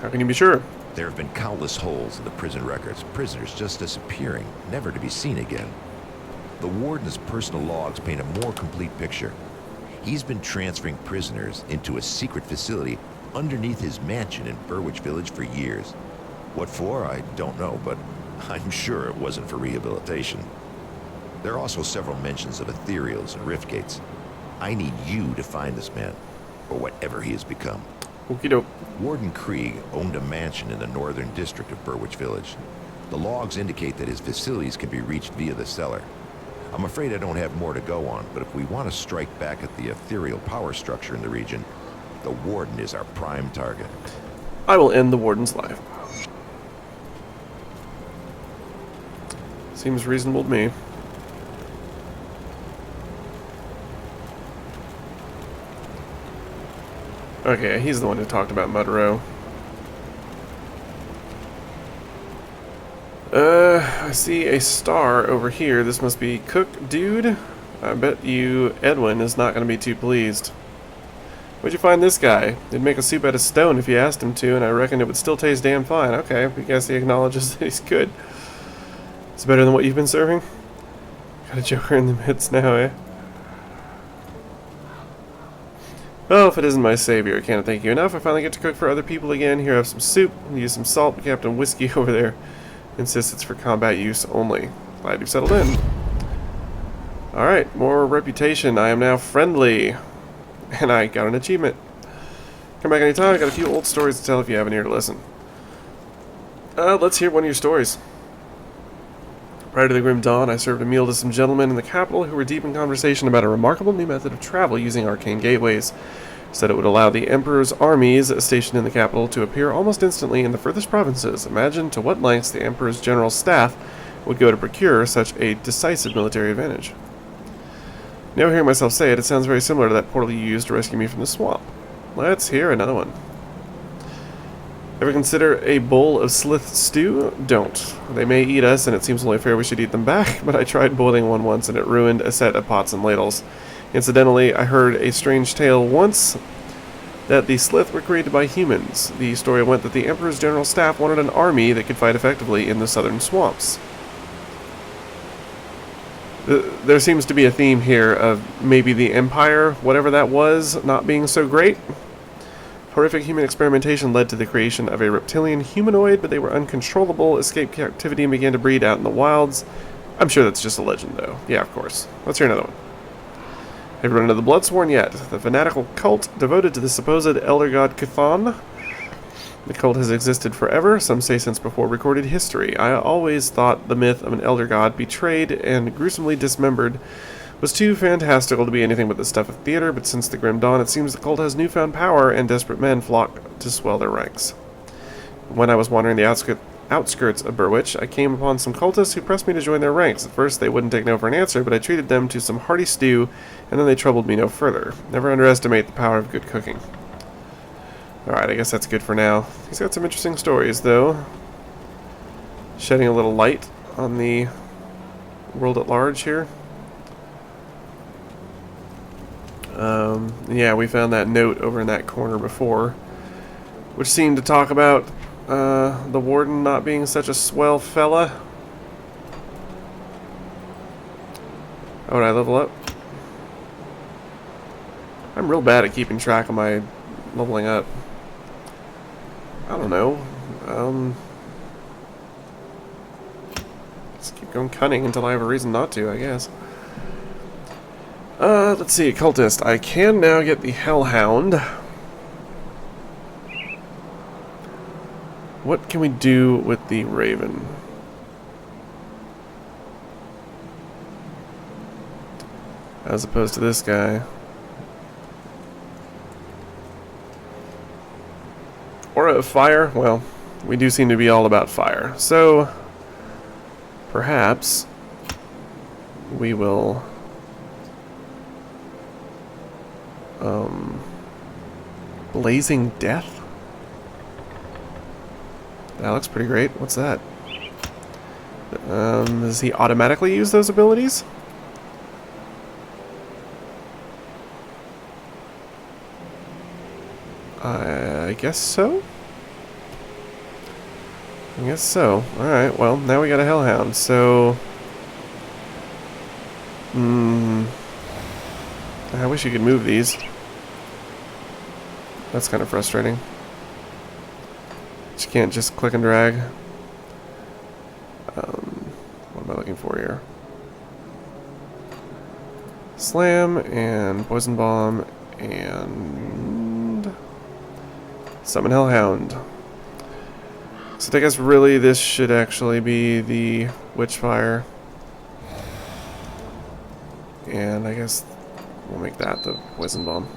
How can you be sure? There have been countless holes in the prison records, prisoners just disappearing, never to be seen again. The warden's personal logs paint a more complete picture. He's been transferring prisoners into a secret facility underneath his mansion in Burwitch Village for years. What for, I don't know, but I'm sure it wasn't for rehabilitation. There are also several mentions of ethereals and rift gates. I need you to find this man, or whatever he has become. Okie doke. Warden Krieg owned a mansion in the northern district of Burwitch Village. The logs indicate that his facilities can be reached via the cellar. I'm afraid I don't have more to go on, but if we want to strike back at the ethereal power structure in the region, the warden is our prime target. I will end the warden's life. Seems reasonable to me. Okay, he's the one who talked about Mudrow. I see a star over here. This must be Cook Dude. I bet you Edwin is not going to be too pleased. Where'd you find this guy? He'd make a soup out of stone if you asked him to, and I reckon it would still taste damn fine. Okay, I guess he acknowledges that he's good. It's better than what you've been serving? Got a joker in the midst now, eh? Well, if it isn't my savior, I can't thank you enough. I finally get to cook for other people again. Here I have some soup. Use some salt, but Captain Whiskey over there insists it's for combat use only. Glad you've settled in. Alright, more reputation. I am now friendly. And I got an achievement. Come back anytime. I got a few old stories to tell if you have an ear to listen. Let's hear one of your stories. Prior to the Grim Dawn, I served a meal to some gentlemen in the capital who were deep in conversation about a remarkable new method of travel using arcane gateways. Said it would allow the Emperor's armies stationed in the capital to appear almost instantly in the furthest provinces. Imagine to what lengths the Emperor's general staff would go to procure such a decisive military advantage. Now hearing myself say it, it sounds very similar to that portal you used to rescue me from the swamp. Let's hear another one. Ever consider a bowl of slith stew? Don't. They may eat us, and it seems only fair we should eat them back, but I tried boiling one once and it ruined a set of pots and ladles. Incidentally, I heard a strange tale once that the slith were created by humans. The story went that the Emperor's general staff wanted an army that could fight effectively in the southern swamps. There seems to be a theme here of maybe the Empire, whatever that was, not being so great. Horrific human experimentation led to the creation of a reptilian humanoid, but they were uncontrollable, escaped captivity, and began to breed out in the wilds. I'm sure that's just a legend, though. Yeah, of course. Let's hear another one. Have you run into the Bloodsworn yet? The fanatical cult devoted to the supposed elder god Cthon. The cult has existed forever, some say since before recorded history. I always thought the myth of an elder god betrayed and gruesomely dismembered was too fantastical to be anything but the stuff of theater, but since the Grim Dawn, it seems the cult has newfound power, and desperate men flock to swell their ranks. When I was wandering the outskirts of Burwitch, I came upon some cultists who pressed me to join their ranks. At first, they wouldn't take no for an answer, but I treated them to some hearty stew, and then they troubled me no further. Never underestimate the power of good cooking. Alright, I guess that's good for now. He's got some interesting stories, though. Shedding a little light on the world at large here. Yeah, we found that note over in that corner before, which seemed to talk about The warden not being such a swell fella. Oh, did I level up? I'm real bad at keeping track of my leveling up. I don't know. Just keep going cunning until I have a reason not to, I guess. Let's see, cultist. I can now get the Hellhound. What can we do with the Raven? As opposed to this guy. Aura of fire? Well, we do seem to be all about fire. So, perhaps we will Blazing Death? That looks pretty great. What's that? Does he automatically use those abilities? I guess so? I guess so. Alright, well, now we got a Hellhound, so... I wish you could move these. That's kind of frustrating. You can't just click and drag. What am I looking for here? Slam and Poison Bomb and Summon Hellhound. So I guess really this should actually be the Witchfire. And I guess we'll make that the Poison Bomb.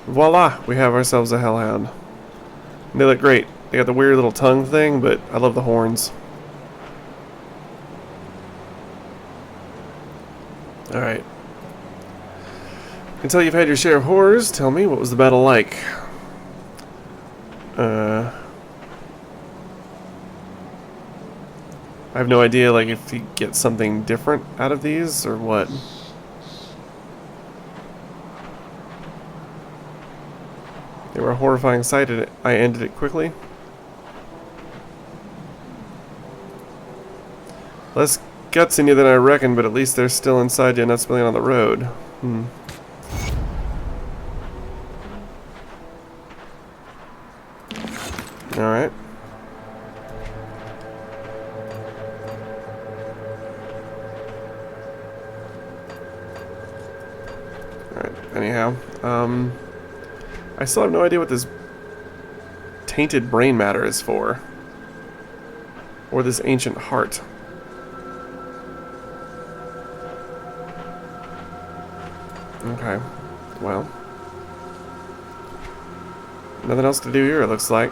Voila! We have ourselves a Hellhound. And they look great. They got the weird little tongue thing, but I love the horns. Alright. Until you've had your share of horrors, tell me, what was the battle like? I have no idea, like, if you get something different out of these, or what. They were a horrifying sight, and I ended it quickly. Less guts in you than I reckoned, but at least they're still inside you, not spilling on the road. Alright. Alright, anyhow. I still have no idea what this tainted brain matter is for. Or this ancient heart. Okay, well. Nothing else to do here, it looks like.